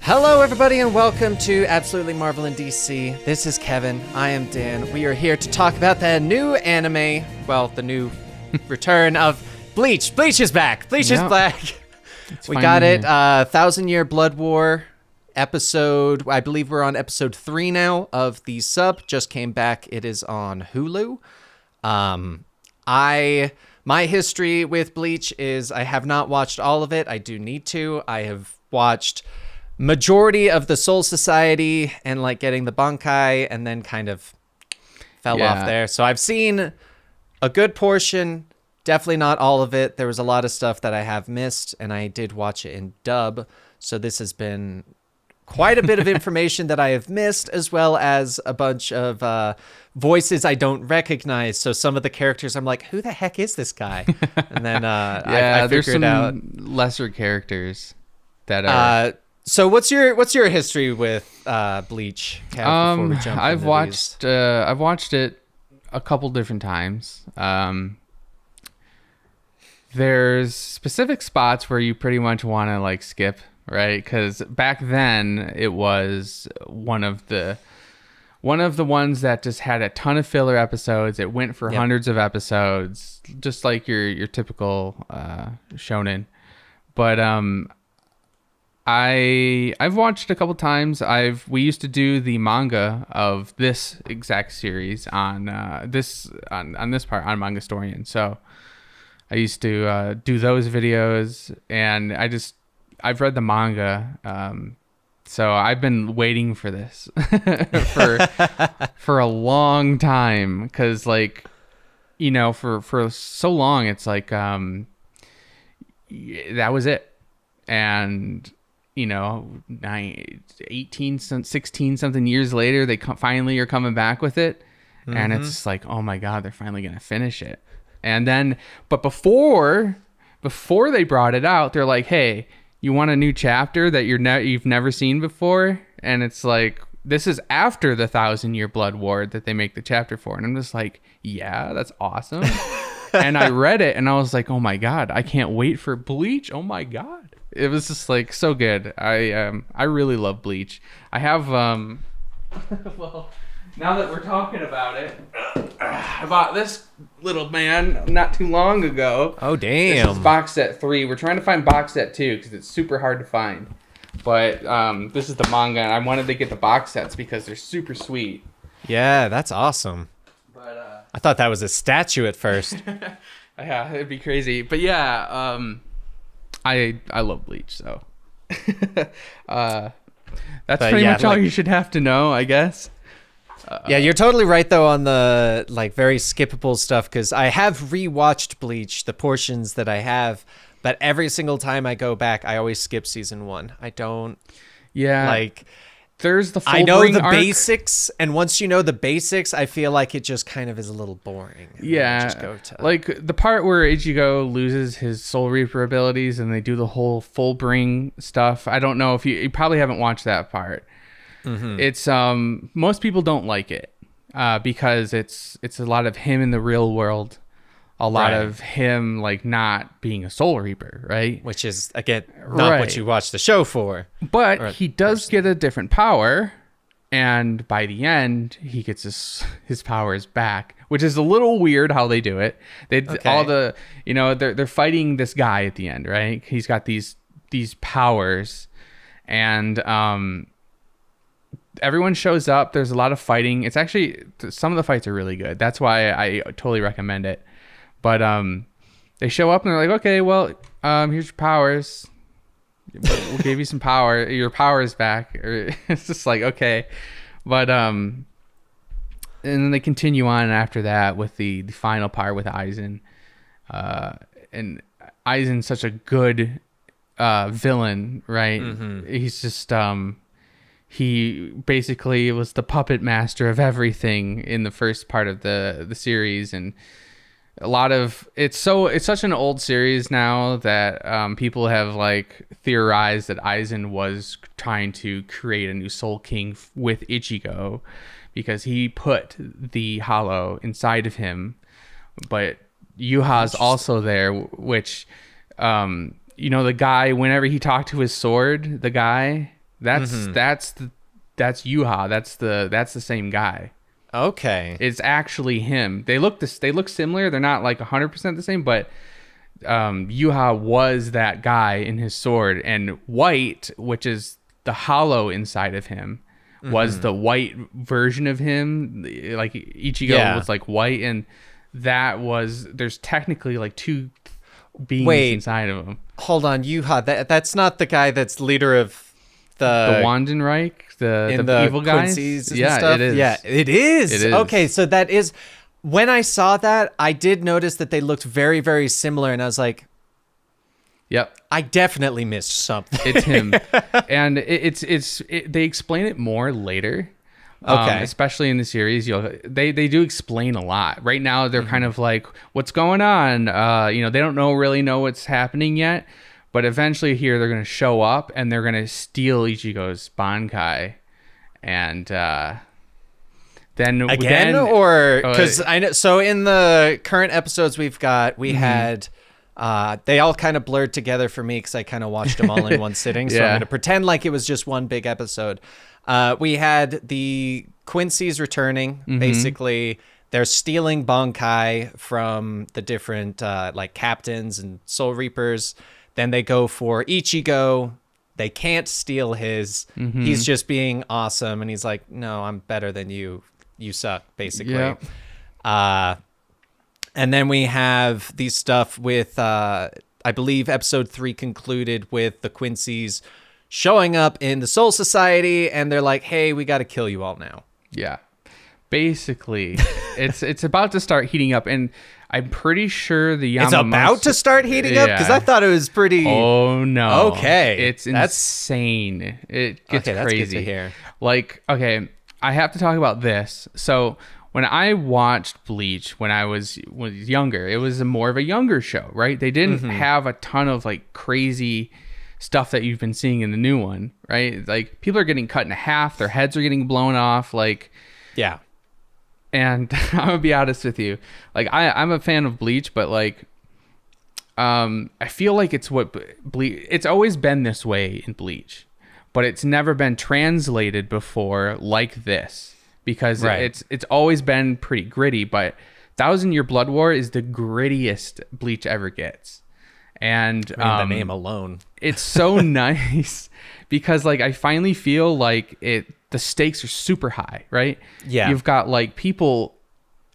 Hello, everybody, and welcome to Absolutely Marvel in DC. This is Kevin. I am Dan. We are here to talk about the new anime. Well, the new return of Bleach. Bleach is back. Bleach is back. We got it. 1,000-Year Blood War episode. I believe we're on episode 3 now of the sub. Just came back. It is on Hulu. My history with Bleach is I have not watched all of it. I do need to. I have watched majority of the Soul Society and like getting the Bankai, and then kind of fell off there. So I've seen a good portion, definitely not all of it. There was a lot of stuff that I have missed, and I did watch it in dub. So this has been quite a bit of information that I have missed, as well as a bunch of voices I don't recognize. So some of the characters I'm like, who the heck is this guy? And then I there's figured some out lesser characters that are. So what's your history with Bleach? Before we jump I've into watched it a couple different times. There's specific spots where you pretty much want to like skip, right? Because back then it was one of the ones that just had a ton of filler episodes. It went for hundreds of episodes, just like your typical shonen. But I've watched a couple times. We used to do the manga of this exact series on this part on Manga Storian. So I used to do those videos, and I've read the manga. So I've been waiting for this for a long time, because like, you know, for so long it's like that was it. And you know, 16 something years later, they finally are coming back with it. Mm-hmm. And it's just like, oh my God, they're finally going to finish it. And then, but before they brought it out, they're like, hey, you want a new chapter that you've never seen before? And it's like, this is after the 1,000-Year Blood War that they make the chapter for. And I'm just like, yeah, that's awesome. And I read it and I was like, oh my God, I can't wait for Bleach. Oh my God. It was just like so good. I really love Bleach. I have well, now that we're talking about it, I bought this little man not too long ago. Oh damn! This is box set 3. We're trying to find box set 2 because it's super hard to find. But this is the manga, and I wanted to get the box sets because they're super sweet. Yeah, that's awesome. But I thought that was a statue at first. Yeah, it'd be crazy. But yeah, I love Bleach, so that's pretty much all you should have to know, I guess. Yeah, you're totally right though on the like very skippable stuff, because I have rewatched Bleach, the portions that I have, but every single time I go back, I always skip season 1. I don't. Yeah, like there's the. I know the arc. basics, and once you know the basics, I feel like it just kind of is a little boring. Yeah, just go to... like the part where Ichigo loses his Soul Reaper abilities, and they do the whole full bring stuff. I don't know if you probably haven't watched that part. Mm-hmm. It's most people don't like it because it's a lot of him in the real world. A lot of him like not being a Soul Reaper, right? Which is, again, not what you watch the show for. But he does get a different power, and by the end, he gets his powers back, which is a little weird how they do it. All the, you know, they're fighting this guy at the end, right? He's got these powers, and everyone shows up. There's a lot of fighting. It's actually, some of the fights are really good. That's why I totally recommend it. But they show up and they're like, okay, well, here's your powers. We'll give you some power. Your power is back. It's just like, okay. But and then they continue on after that with the final part with Aizen. And Aizen's such a good villain, right? Mm-hmm. He's just he basically was the puppet master of everything in the first part of the series. And a lot of it's such an old series now that people have like theorized that Aizen was trying to create a new Soul King with Ichigo because he put the hollow inside of him, but Yuha's also there, which you know, the guy, whenever he talked to his sword, the guy That's that's Yuha. That's the same guy. Okay. It's actually him. They look similar. They're not like 100% the same, but Yuha was that guy in his sword, and white, which is the hollow inside of him, was the white version of him. Like Ichigo was like white, and there's technically like two beings inside of him. Hold on, Yuha. That's not the guy that's leader of the Wandenreich, the evil guys. Quincy's and yeah, stuff? it is. Yeah, it is. It is. Okay, so that is. When I saw that, I did notice that they looked very, very similar, and I was like, "Yep, I definitely missed something." It's him, and they explain it more later. Okay, especially in the series, they do explain a lot. Right now, they're kind of like, "What's going on?" They don't really know what's happening yet, but eventually, here they're going to show up and they're going to steal Ichigo's Bankai, and then or because I know. So in the current episodes we had. They all kind of blurred together for me because I kind of watched them all in one sitting. So I'm going to pretend like it was just one big episode. We had the Quincy's returning. Basically, they're stealing Bankai from the different like captains and Soul Reapers. Then they go for Ichigo. They can't steal his. He's just being awesome. And he's like, no, I'm better than you. You suck, basically. Yeah. And then we have these stuff with, I believe episode 3 concluded with the Quincy's showing up in the Soul Society, and they're like, hey, we got to kill you all now. Yeah. Basically, it's about to start heating up, and I'm pretty sure the Yamamoto... It's about to start heating up? Because I thought it was pretty... Oh, no. Okay. It's insane. It gets crazy. That's good to hear. Like, okay, I have to talk about this. So... When I watched Bleach when I was younger, it was more of a younger show, right? They didn't have a ton of like crazy stuff that you've been seeing in the new one, right? Like people are getting cut in half, their heads are getting blown off, like yeah. And I'm gonna be honest with you, like I'm a fan of Bleach, but like I feel like it's what Bleach. It's always been this way in Bleach, but it's never been translated before like this. Because it's always been pretty gritty, but Thousand Year Blood War is the grittiest Bleach ever gets. And the name alone. It's so nice because like I finally feel like the stakes are super high, right? Yeah. You've got like people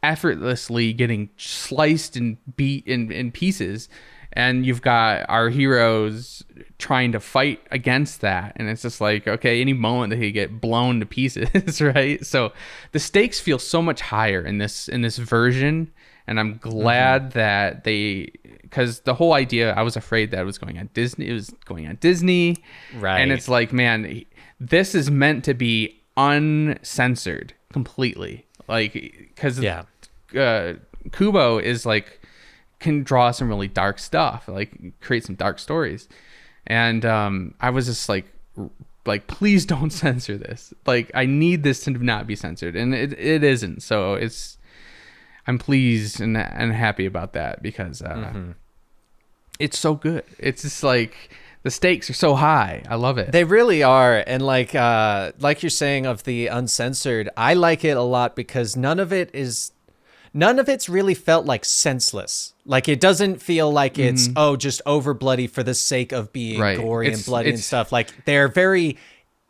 effortlessly getting sliced and beat in pieces, and you've got our heroes trying to fight against that, and it's just like, okay, any moment they could get blown to pieces. Right? So the stakes feel so much higher in this version, and I'm glad that because the whole idea, I was afraid that it was going on Disney, right? And it's like, man, this is meant to be uncensored completely, like because Kubo is like can draw some really dark stuff, like create some dark stories. And I was just like, please don't censor this. Like, I need this to not be censored, and it isn't. So I'm pleased and happy about that because it's so good. It's just like the stakes are so high. I love it. They really are, and like you're saying of the uncensored, I like it a lot because none of it's really felt like senseless. Like it doesn't feel like it's just over bloody for the sake of being gory and bloody and stuff. Like they're very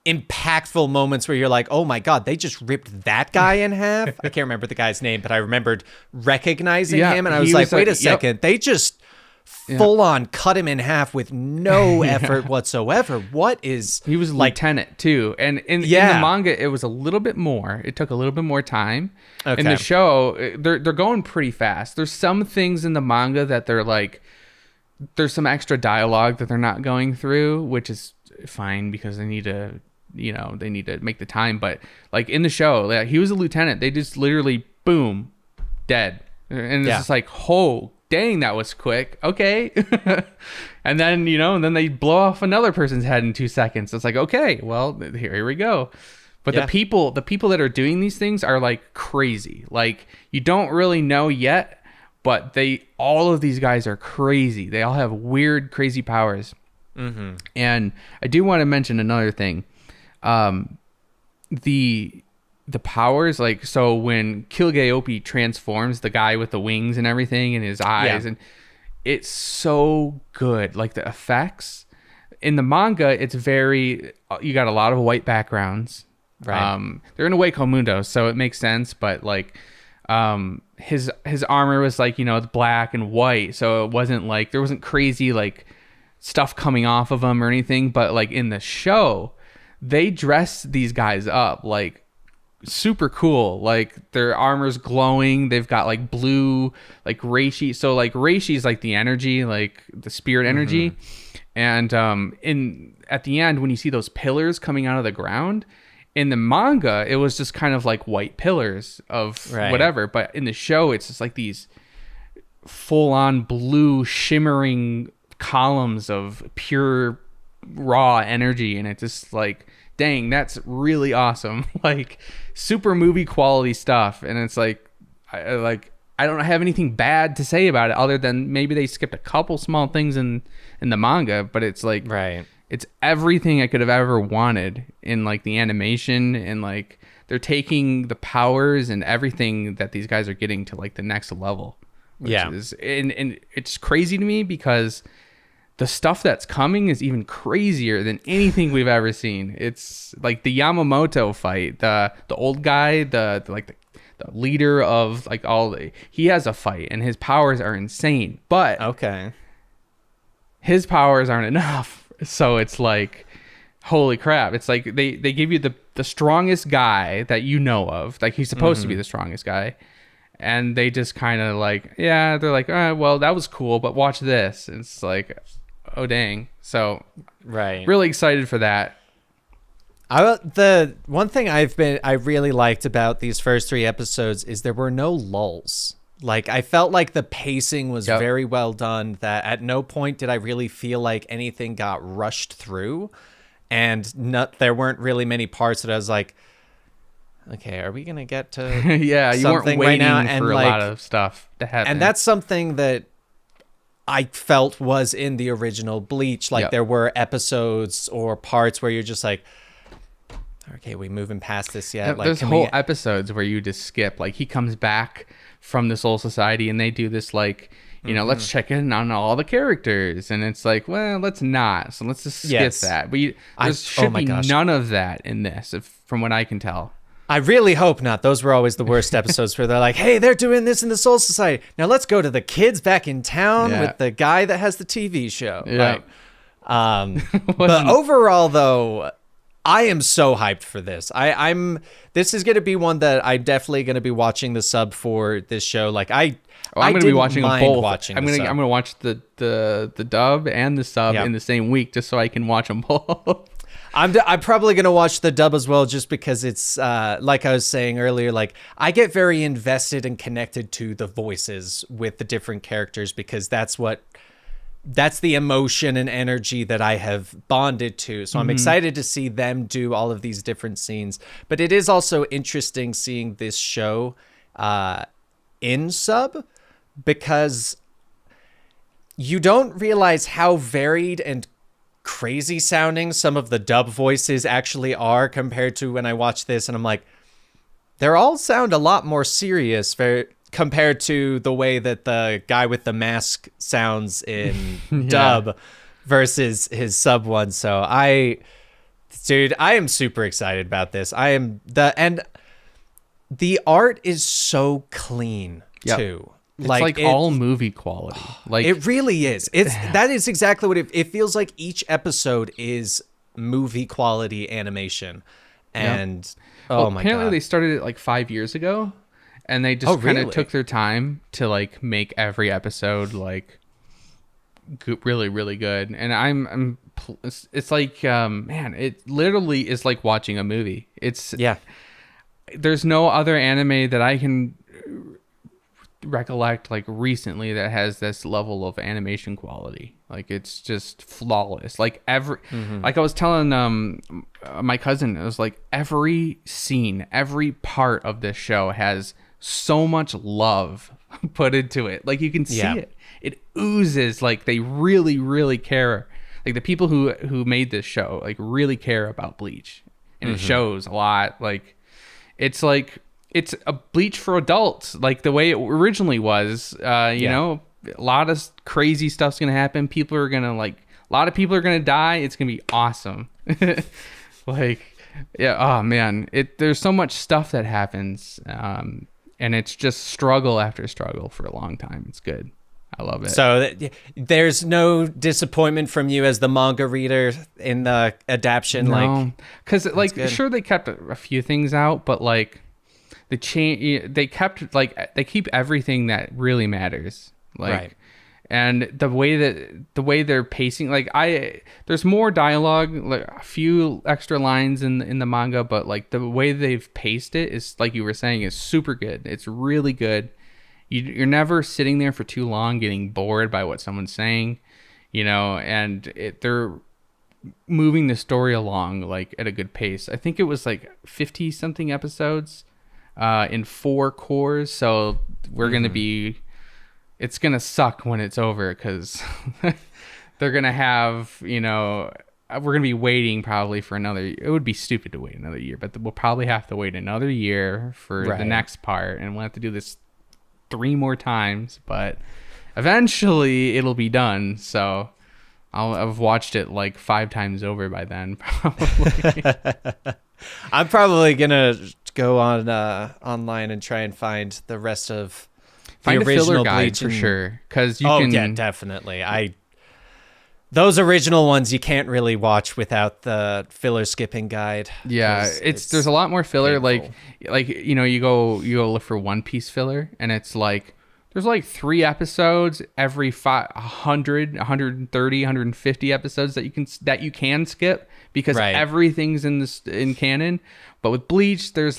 impactful moments where you're like, oh my god, they just ripped that guy in half. I can't remember the guy's name, but I remembered recognizing him, and I was like, wait a second, they just full on cut him in half with no effort whatsoever. What is he was like lieutenant too, and in the manga it was a little bit more. It took a little bit more time. Okay. In the show, they're going pretty fast. There's some things in the manga that they're like, there's some extra dialogue that they're not going through, which is fine because they need to, they need to make the time. But like in the show, he was a lieutenant. They just literally boom, dead, and it's just like, oh. Dang, that was quick. Okay. And then, and then they blow off another person's head in 2 seconds. It's like, okay, well, here we go. But the people that are doing these things are like crazy. Like you don't really know yet, but all of these guys are crazy. They all have weird, crazy powers. And I do want to mention another thing. the powers, like, so when Kilgaopi transforms, the guy with the wings and everything and his eyes, and it's so good. Like the effects in the manga, it's very, you got a lot of white backgrounds. Right. They're in a Hueco Mundo, so it makes sense. But like, his armor was like, it's black and white, so it wasn't like there wasn't crazy like stuff coming off of him or anything. But like in the show, they dress these guys up like super cool. Like their armor's glowing. They've got like blue, like reishi. So like reishi is like the energy, like the spirit energy. And at the end, when you see those pillars coming out of the ground, in the manga, it was just kind of like white pillars of whatever. But in the show, it's just like these full-on blue shimmering columns of pure raw energy. And it's just like, dang, that's really awesome. Like super movie quality stuff. And it's like, I don't have anything bad to say about it other than maybe they skipped a couple small things in the manga, but it's like, it's everything I could have ever wanted in like the animation, and like they're taking the powers and everything that these guys are getting to like the next level. Which is, and it's crazy to me because the stuff that's coming is even crazier than anything we've ever seen. It's like the Yamamoto fight, the old guy, the leader of like he has a fight and his powers are insane, but his powers aren't enough. So it's like, holy crap. It's like they give you the strongest guy that you know of, like he's supposed to be the strongest guy, and they just kind of like, they're like, well, that was cool, but watch this. And it's like, oh dang. So really excited for that. The one thing I really liked about these first 3 episodes is there were no lulls. Like I felt like the pacing was very well done, that at no point did I really feel like anything got rushed through, and there weren't really many parts that I was like, okay, are we going to get to you weren't waiting right now? And for like, a lot of stuff to happen. And that's something that I felt was in the original Bleach. Like there were episodes or parts where you're just like, okay, we moving past this yet? Like, there's whole episodes where you just skip. Like he comes back from the Soul Society and they do this like, let's check in on all the characters, and it's like, well, let's not. So let's just skip that. But there should be none of that in this, from what I can tell. I really hope not. Those were always the worst episodes where they're like, hey, they're doing this in the Soul Society. Now let's go to the kids back in town with the guy that has the TV show. Yeah. But overall, though, I am so hyped for this. This is going to be one that I'm definitely going to be watching the sub for this show. Like I'm going to be watching them both. I'm going to watch the dub and the sub in the same week, just so I can watch them both. I'm probably going to watch the dub as well, just because it's like I was saying earlier, like I get very invested and connected to the voices with the different characters, because that's the emotion and energy that I have bonded to. So I'm excited to see them do all of these different scenes. But it is also interesting seeing this show in sub, because you don't realize how varied and crazy sounding some of the dub voices actually are compared to when I watch this. And I'm like, they all sound a lot more serious compared to the way that the guy with the mask sounds in dub versus his sub one. So I am super excited about this. And the art is so clean too. It's like all movie quality. Like it really is. That is exactly what it feels like. Each episode is movie quality animation. And apparently they started it like 5 years ago. And they just kind of took their time to like make every episode like really, really good. And it's like, man, it literally is like watching a movie. There's no other anime that I can recollect like recently that has this level of animation quality. Like it's just flawless. Like like I was telling my cousin, it was like every scene, every part of this show has so much love put into it. Like you can see it oozes. Like they really, really care. Like the people who made this show like really care about Bleach, and it shows a lot. Like it's a Bleach for adults, like the way it originally was. You know, a lot of crazy stuff's gonna happen. People are gonna a lot of people are gonna die. It's gonna be awesome. Like, yeah, oh man, there's so much stuff that happens, and it's just struggle after struggle for a long time. It's good. I love it. So there's no disappointment from you as the manga reader in the adaption? No, because sure, they kept a few things out, but like they kept they keep everything that really matters. Like, right. And the way they're pacing, there's more dialogue, like a few extra lines in the manga, but like the way they've paced it is, like you were saying, is super good. It's really good. You're never sitting there for too long getting bored by what someone's saying, you know, and they're moving the story along like at a good pace. I think it was like 50 something episodes in 4 cores. So we're going to be, it's going to suck when it's over because they're going to have, you know, we're going to be waiting probably for it would be stupid to wait another year, but we'll probably have to wait another year for the next part, and we'll have to do this 3 more times, but eventually it'll be done. So I've watched it like 5 times over by then, probably. I'm probably gonna go on online and try and find the rest of the original a filler guide Bleach for sure, because you can. Yeah, definitely. Those original ones you can't really watch without the filler skipping guide. Yeah, there's a lot more filler. Painful. Like you know, you go look for One Piece filler, and it's like there's like 3 episodes every 100, 130, 150 episodes that you can skip because everything's in canon. But with Bleach, there's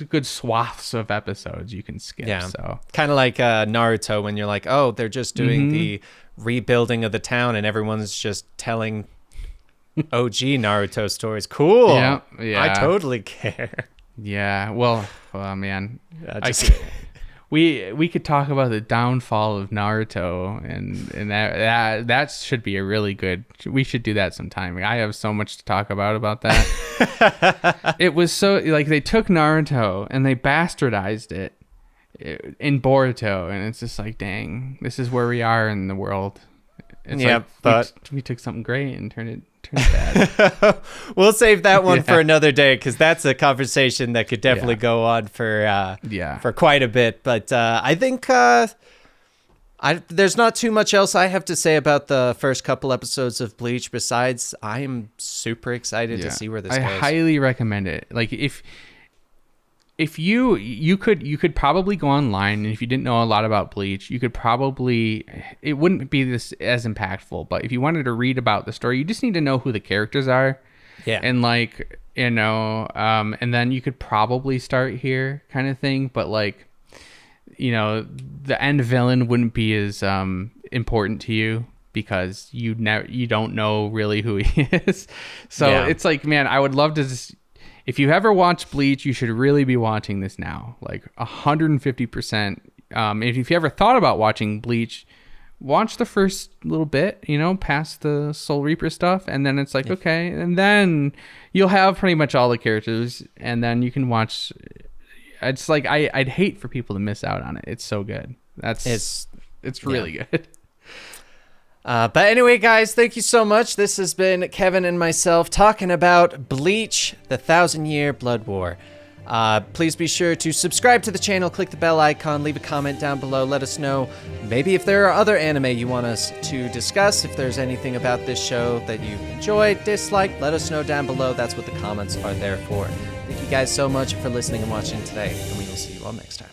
good swaths of episodes you can skip. Yeah, so kind of like Naruto, when you're like, oh, they're just doing the rebuilding of the town and everyone's just telling OG Naruto stories. Cool. Yeah. I totally care. Yeah. Well, man, we could talk about the downfall of Naruto, and that should be a really good. We should do that sometime. I have so much to talk about that. It was so they took Naruto and they bastardized it in Boruto, and it's just like, dang, this is where we are in the world. It's but we took something great and turned it bad. We'll save that one for another day, because that's a conversation that could definitely go on for quite a bit. But I think there's not too much else I have to say about the first couple episodes of Bleach, besides I am super excited to see where this goes. I highly recommend it. Like if you could probably go online, and if you didn't know a lot about Bleach, you could probably, it wouldn't be this as impactful, but if you wanted to read about the story, you just need to know who the characters are. Yeah. And and then you could probably start here, kind of thing, but the end villain wouldn't be as important to you because you don't know really who he is. So it's like, man, I would love to just, if you ever watch Bleach, you should really be watching this now, like 150%. If you ever thought about watching Bleach, watch the first little bit, past the Soul Reaper stuff, and then it's like, okay, and then you'll have pretty much all the characters, and then you can watch. It's like I'd hate for people to miss out on it. It's so good. It's really good. But anyway, guys, thank you so much. This has been Kevin and myself talking about Bleach, the 1,000-Year Blood War. Please be sure to subscribe to the channel, click the bell icon, leave a comment down below. Let us know maybe if there are other anime you want us to discuss. If there's anything about this show that you enjoyed, disliked, let us know down below. That's what the comments are there for. Thank you guys so much for listening and watching today, and we will see you all next time.